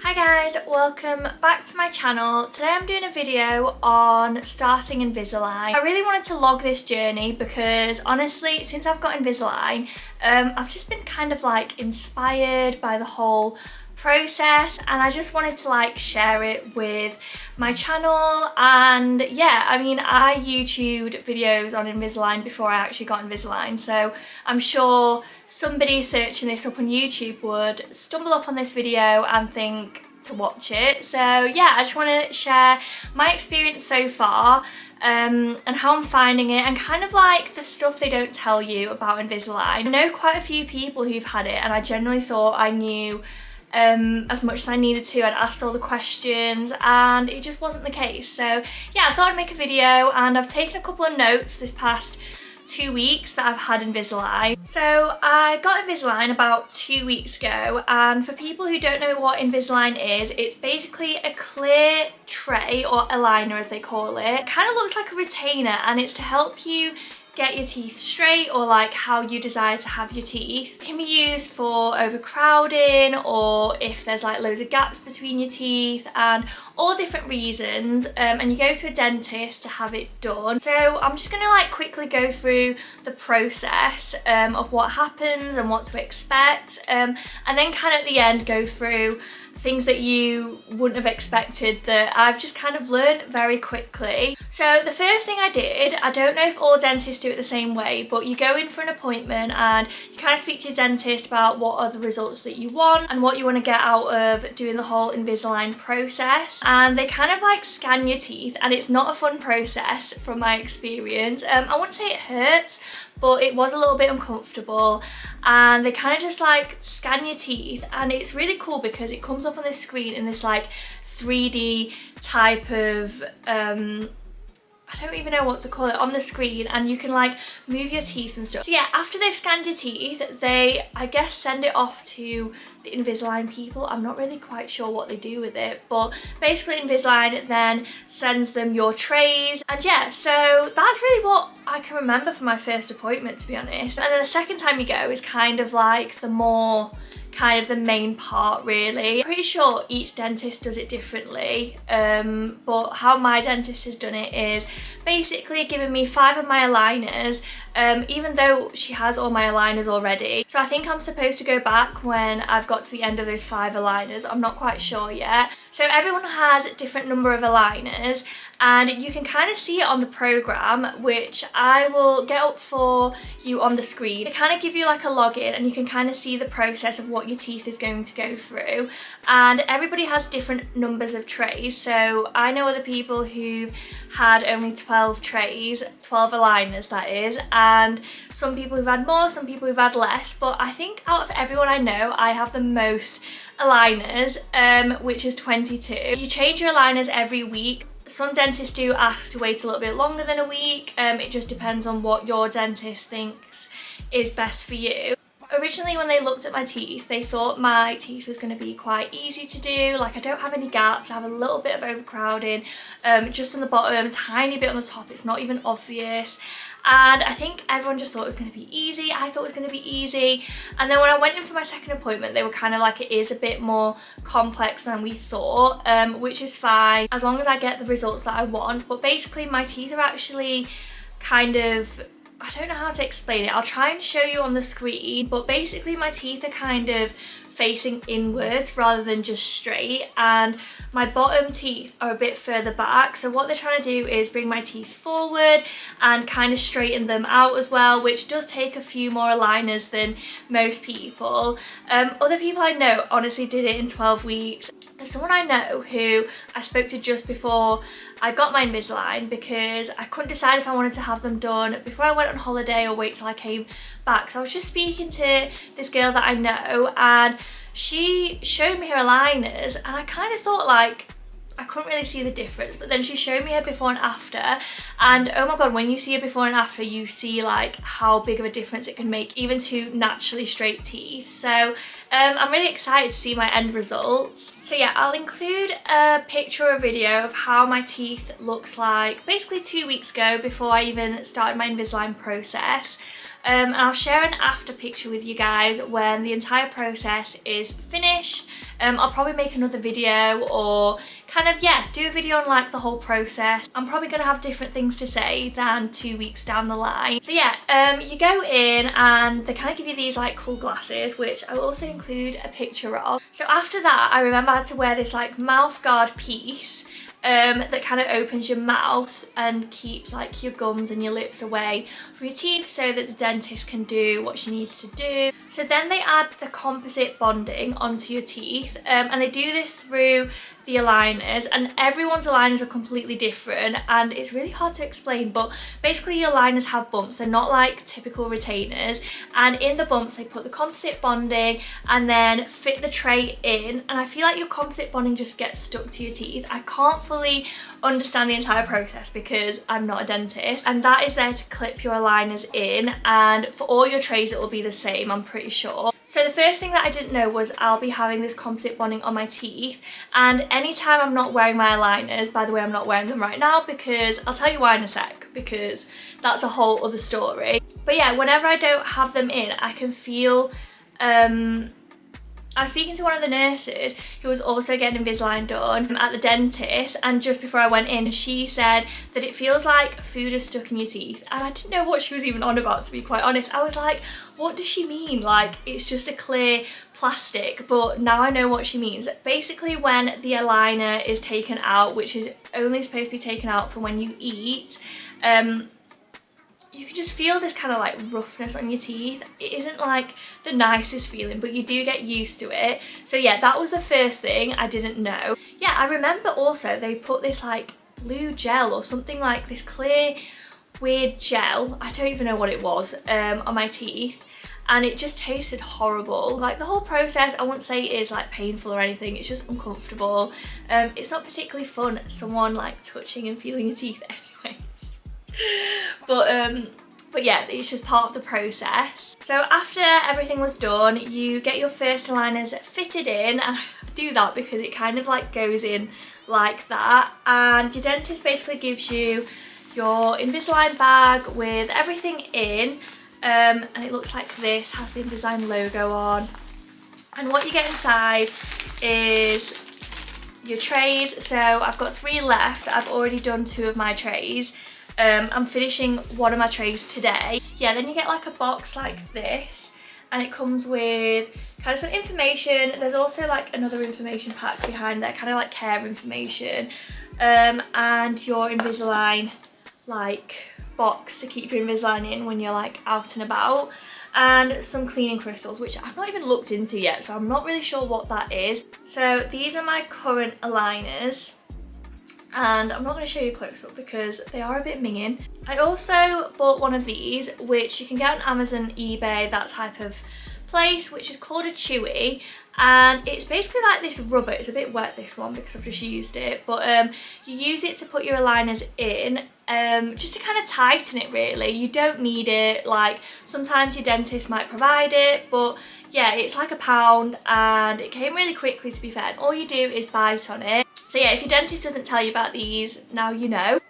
Hi guys, welcome back to my channel. Today I'm doing a video on starting Invisalign. I really wanted to log this journey because honestly, since I've got Invisalign, I've just been kind of like inspired by the whole process, and I just wanted to share it with my channel. And yeah, I mean, I YouTubed videos on Invisalign before I actually got Invisalign, so I'm sure somebody searching this up on YouTube would stumble up on this video and think to watch it. So yeah, I just want to share my experience so far, and how I'm finding it, and kind of like the stuff they don't tell you about Invisalign. I know quite a few people who've had it, and I generally thought I knew as much as I needed to. I'd asked all the questions and it just wasn't the case. So yeah, I thought I'd make a video, and I've taken a couple of notes this past 2 weeks that I've had Invisalign. So I got Invisalign about 2 weeks ago, and for people who don't know what Invisalign is, it's basically a clear tray, or aligner as they call it. It kind of looks like a retainer, and it's to help you get your teeth straight, or like how you desire to have your teeth. It can be used for overcrowding, or if there's like loads of gaps between your teeth, and all different reasons, and you go to a dentist to have it done. So I'm just gonna quickly go through the process of what happens and what to expect, and then kind of at the end go through things that you wouldn't have expected that I've just kind of learned very quickly. So the first thing I did, I don't know if all dentists do it the same way, but you go in for an appointment and you kind of speak to your dentist about what are the results that you want and what you want to get out of doing the whole Invisalign process. And they kind of scan your teeth, and it's not a fun process from my experience. I wouldn't say it hurts, but it was a little bit uncomfortable, and they kind of just scan your teeth, and it's really cool because it comes up on this screen in this 3D type of I don't even know what to call it on the screen, and you can move your teeth and stuff. So yeah, after they've scanned your teeth, they I guess send it off to the Invisalign people. I'm not really quite sure what they do with it, but basically Invisalign then sends them your trays. And yeah, so that's really what I can remember from my first appointment, to be honest. And then the second time you go is kind of the more kind of the main part, really. I'm pretty sure each dentist does it differently, but how my dentist has done it is basically giving me 5 of my aligners, even though she has all my aligners already. So I think I'm supposed to go back when I've got to the end of those 5 aligners. I'm not quite sure yet. So everyone has a different number of aligners, and you can kind of see it on the program, which I will get up for you on the screen. They kind of give you a login, and you can kind of see the process of what your teeth is going to go through, and everybody has different numbers of trays. So I know other people who've had only 12 trays, 12 aligners that is, and some people who've had more, some people who've had less, but I think out of everyone I know, I have the most aligners, which is 22. You change your aligners every week. Some dentists do ask to wait a little bit longer than a week. It just depends on what your dentist thinks is best for you. Originally, when they looked at my teeth, they thought my teeth was going to be quite easy to do. I don't have any gaps, I have a little bit of overcrowding, just on the bottom, tiny bit on the top, it's not even obvious. And I think everyone just thought it was going to be easy. I thought it was going to be easy. And then when I went in for my second appointment, they were kind of it is a bit more complex than we thought, which is fine as long as I get the results that I want. But basically my teeth are actually kind of, I don't know how to explain it. I'll try and show you on the screen, but basically my teeth are kind of facing inwards rather than just straight, and my bottom teeth are a bit further back. So what they're trying to do is bring my teeth forward and kind of straighten them out as well, which does take a few more aligners than most people. Other people I know honestly did it in 12 weeks. There's someone I know who I spoke to just before I got my Invisalign, because I couldn't decide if I wanted to have them done before I went on holiday or wait till I came back. So I was just speaking to this girl that I know, and she showed me her aligners, and I kind of thought I couldn't really see the difference, but then she showed me her before and after, and oh my god, when you see her before and after, you see how big of a difference it can make even to naturally straight teeth. So I'm really excited to see my end results. So yeah, I'll include a picture or a video of how my teeth looked like basically 2 weeks ago before I even started my Invisalign process. And I'll share an after picture with you guys when the entire process is finished. I'll probably make another video or kind of, yeah, do a video on like the whole process. I'm probably going to have different things to say than 2 weeks down the line. So yeah, you go in and they kind of give you these like cool glasses, which I will also include a picture of. So after that, I remember I had to wear this like mouth guard piece that kind of opens your mouth and keeps like your gums and your lips away from your teeth so that the dentist can do what she needs to do. So then they add the composite bonding onto your teeth, and they do this through the aligners, and everyone's aligners are completely different and it's really hard to explain, but basically your aligners have bumps. They're not like typical retainers, and in the bumps they put the composite bonding and then fit the tray in, and I feel like your composite bonding just gets stuck to your teeth. I can't fully understand the entire process because I'm not a dentist, and that is there to clip your aligners in, and for all your trays it will be the same, I'm pretty sure. So the first thing that I didn't know was I'll be having this composite bonding on my teeth, and anytime I'm not wearing my aligners, by the way I'm not wearing them right now because I'll tell you why in a sec, because that's a whole other story. But yeah, whenever I don't have them in, I can feel, I was speaking to one of the nurses who was also getting Invisalign done at the dentist, and just before I went in she said that it feels like food is stuck in your teeth, and I didn't know what she was even on about, to be quite honest. I was like, what does she mean? Like, it's just a clear plastic, but now I know what she means. Basically when the aligner is taken out, which is only supposed to be taken out for when you eat, you can just feel this kind of like roughness on your teeth. It isn't like the nicest feeling, but you do get used to it. So yeah, that was the first thing I didn't know. Yeah, I remember also they put this like blue gel or something, like this clear weird gel, I don't even know what it was, on my teeth, and it just tasted horrible. Like the whole process, I wouldn't say it is like painful or anything, it's just uncomfortable. It's not particularly fun, someone like touching and feeling your teeth anyways. But yeah, it's just part of the process. So after everything was done, you get your first aligners fitted in, and I do that because it kind of like goes in like that, and your dentist basically gives you your Invisalign bag with everything in, and it looks like this, has the Invisalign logo on, and what you get inside is your trays. So I've got 3 left. I've already done 2 of my trays. I'm finishing one of my trays today. Yeah, then you get like a box like this, and it comes with kind of some information. There's also like another information pack behind there, kind of like care information, and your Invisalign like box to keep your Invisalign in when you're like out and about, and some cleaning crystals, which I've not even looked into yet, so I'm not really sure what that is. So these are my current aligners, and I'm not going to show you close up because they are a bit minging. I also bought one of these, which you can get on Amazon, eBay, that type of place, which is called a Chewy, and it's basically like this rubber. It's a bit wet, this one, because I've just used it, but you use it to put your aligners in, just to kind of tighten it really. You don't need it, like sometimes your dentist might provide it, but yeah, it's like £1 and it came really quickly, to be fair, and all you do is bite on it. So yeah, if your dentist doesn't tell you about these, now you know.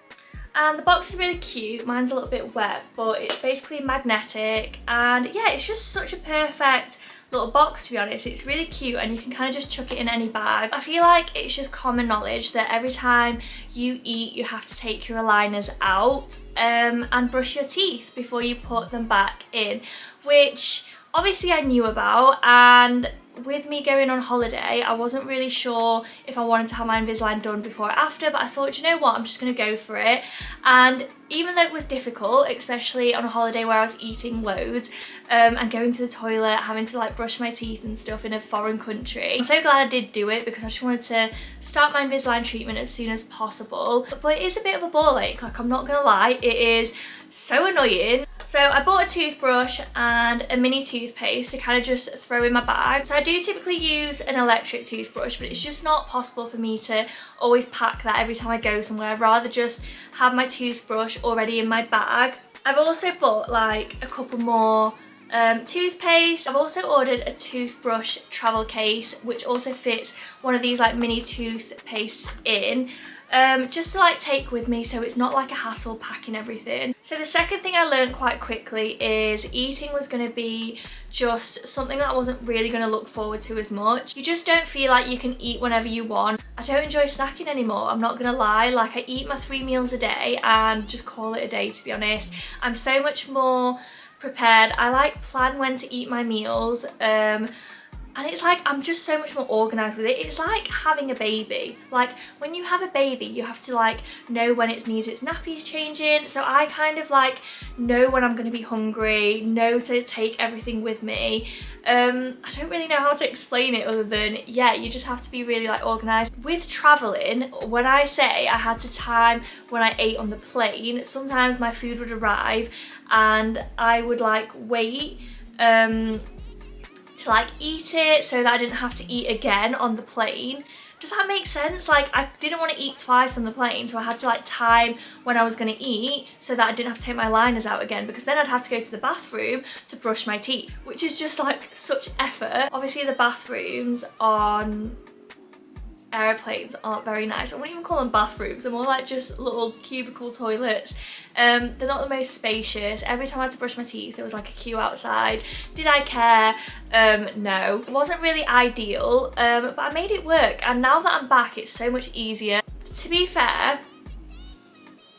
And the box is really cute. Mine's a little bit wet, but it's basically magnetic, and yeah, it's just such a perfect little box, to be honest. It's really cute, and you can kind of just chuck it in any bag. I feel like it's just common knowledge that every time you eat you have to take your aligners out and brush your teeth before you put them back in, which obviously I knew about, and with me going on holiday I wasn't really sure if I wanted to have my Invisalign done before or after, but I thought, you know what, I'm just going to go for it. And even though it was difficult, especially on a holiday where I was eating loads and going to the toilet, having to like brush my teeth and stuff in a foreign country, I'm so glad I did do it because I just wanted to start my Invisalign treatment as soon as possible. But it is a bit of a ball ache, like I'm not gonna lie, it is so annoying. So I bought a toothbrush and a mini toothpaste to kind of just throw in my bag. So I do typically use an electric toothbrush, but it's just not possible for me to always pack that every time I go somewhere. I'd rather just have my toothbrush already in my bag. I've also bought like a couple more toothpaste. I've also ordered a toothbrush travel case, which also fits one of these like mini toothpastes in. just to like take with me so it's not like a hassle packing everything. So the second thing I learned quite quickly is eating was going to be just something that I wasn't really going to look forward to as much. You just don't feel like you can eat whenever you want. I don't enjoy snacking anymore, I'm not going to lie. Like, I eat my 3 meals a day and just call it a day, to be honest. I'm so much more prepared. I like plan when to eat my meals. And it's like, I'm just so much more organised with it. It's like having a baby. Like, when you have a baby, you have to like know when it needs its nappies changing. So I kind of like know when I'm going to be hungry, know to take everything with me. I don't really know how to explain it other than, yeah, you just have to be really like organised. With travelling, when I say I had to time when I ate on the plane, sometimes my food would arrive and I would like wait to like eat it so that I didn't have to eat again on the plane. Does that make sense? Like, I didn't want to eat twice on the plane, so I had to like time when I was going to eat so that I didn't have to take my liners out again, because then I'd have to go to the bathroom to brush my teeth, which is just like such effort. Obviously the bathrooms on airplanes aren't very nice. I wouldn't even call them bathrooms, they're more like just little cubicle toilets. They're not the most spacious. Every time I had to brush my teeth there was like a queue outside. Did I care? No. It wasn't really ideal, but I made it work, and now that I'm back it's so much easier. To be fair,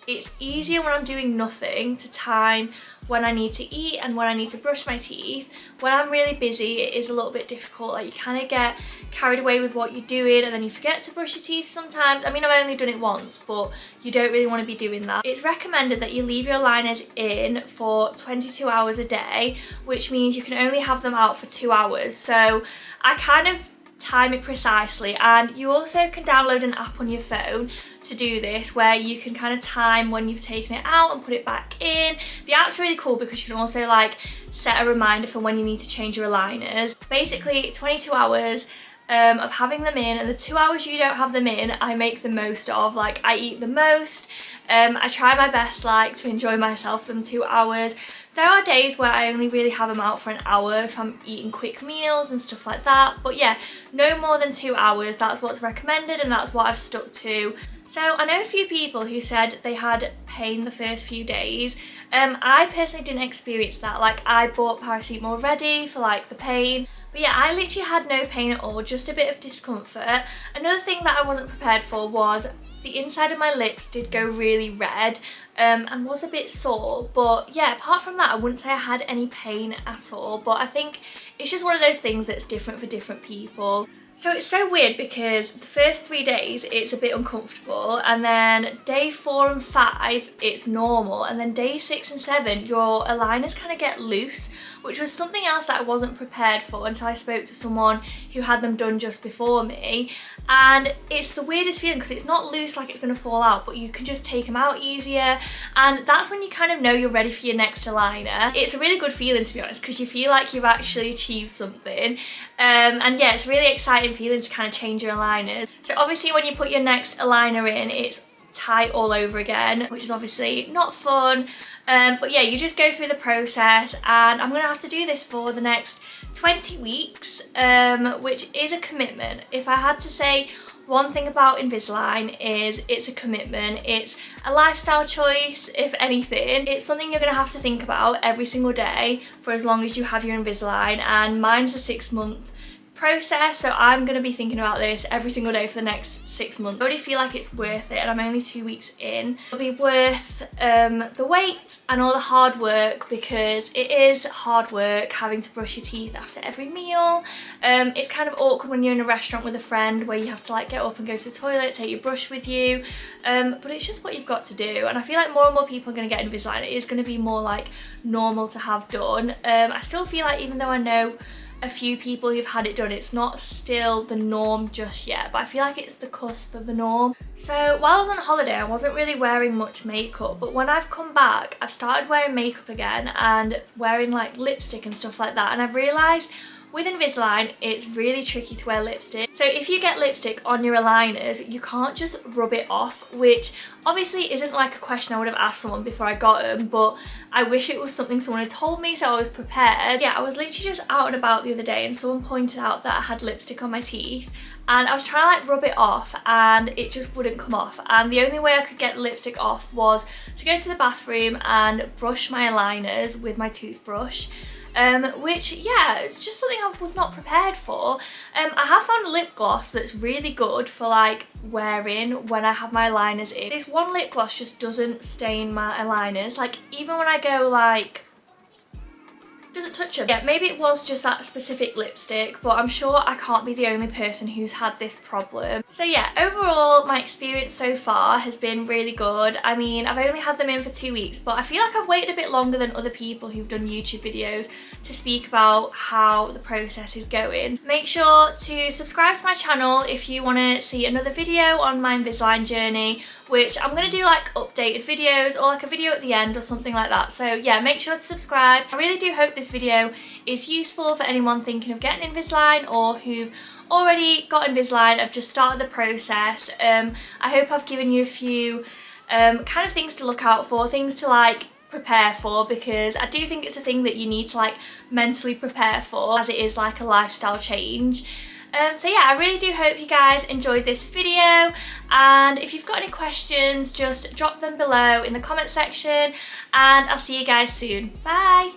it's easier when I'm doing nothing to time when I need to eat and when I need to brush my teeth. When I'm really busy, it is a little bit difficult. Like, you kind of get carried away with what you're doing and then you forget to brush your teeth sometimes. I mean, I've only done it once, but you don't really want to be doing that. It's recommended that you leave your liners in for 22 hours a day, which means you can only have them out for 2 hours. So I kind of time it precisely, and you also can download an app on your phone to do this where you can kind of time when you've taken it out and put it back in. The app's really cool because you can also like set a reminder for when you need to change your aligners. Basically 22 hours of having them in, and the 2 hours you don't have them in I make the most of. Like, I eat the most. I try my best like to enjoy myself for them 2 hours. There are days where I only really have them out for an hour if I'm eating quick meals and stuff like that, but yeah, no more than 2 hours. That's what's recommended and that's what I've stuck to. So I know a few people who said they had pain the first few days. I personally didn't experience that. Like, I bought paracetamol ready for like the pain. But yeah, I literally had no pain at all, just a bit of discomfort. Another thing that I wasn't prepared for was the inside of my lips did go really red and was a bit sore. But yeah, apart from that, I wouldn't say I had any pain at all. But I think it's just one of those things that's different for different people. So it's so weird because the first 3 days it's a bit uncomfortable, and then day 4 and 5 it's normal, and then day 6 and 7 your aligners kind of get loose, which was something else that I wasn't prepared for until I spoke to someone who had them done just before me. And it's the weirdest feeling because it's not loose like it's going to fall out, but you can just take them out easier, and that's when you kind of know you're ready for your next aligner. It's a really good feeling, to be honest, because you feel like you've actually achieved something. And yeah, it's a really exciting feeling to kind of change your aligners. So obviously when you put your next aligner in, it's tight all over again, which is obviously not fun. But yeah, you just go through the process, and I'm gonna have to do this for the next 20 weeks, which is a commitment. If I had to say one thing about Invisalign, is it's a commitment. It's a lifestyle choice, if anything. It's something you're gonna have to think about every single day for as long as you have your Invisalign, and mine's a 6-month process, so I'm going to be thinking about this every single day for the next 6 months. I already feel like it's worth it, and I'm only 2 weeks in. It'll be worth the wait and all the hard work, because it is hard work having to brush your teeth after every meal. It's kind of awkward when you're in a restaurant with a friend where you have to like get up and go to the toilet, take your brush with you, but it's just what you've got to do. And I feel like more and more people are going to get Invisalign. It is going to be more like normal to have done. I still feel like, even though I know a few people who've had it done, it's not still the norm just yet, but I feel like it's the cusp of the norm. So while I was on holiday, I wasn't really wearing much makeup, but when I've come back, I've started wearing makeup again and wearing like lipstick and stuff like that, and I've realised with Invisalign, it's really tricky to wear lipstick. So if you get lipstick on your aligners, you can't just rub it off, which obviously isn't like a question I would have asked someone before I got them, but I wish it was something someone had told me so I was prepared. Yeah, I was literally just out and about the other day and someone pointed out that I had lipstick on my teeth, and I was trying to like rub it off and it just wouldn't come off, and the only way I could get the lipstick off was to go to the bathroom and brush my aligners with my toothbrush. Which, yeah, it's just something I was not prepared for. I have found a lip gloss that's really good for like wearing when I have my aligners in. This one lip gloss just doesn't stain my aligners, like even when I go like, doesn't touch them. Yeah, maybe it was just that specific lipstick, but I'm sure I can't be the only person who's had this problem. So yeah, overall my experience so far has been really good. I mean, I've only had them in for 2 weeks, but I feel like I've waited a bit longer than other people who've done YouTube videos to speak about how the process is going. Make sure to subscribe to my channel if you want to see another video on my Invisalign journey, which I'm going to do like updated videos or like a video at the end or something like that. So yeah, make sure to subscribe. I really do hope this video is useful for anyone thinking of getting Invisalign or who've already got Invisalign, have just started the process. I hope I've given you a few kind of things to look out for, things to like prepare for, because I do think it's a thing that you need to like mentally prepare for, as it is like a lifestyle change. So yeah, I really do hope you guys enjoyed this video, and if you've got any questions, just drop them below in the comment section, and I'll see you guys soon. Bye!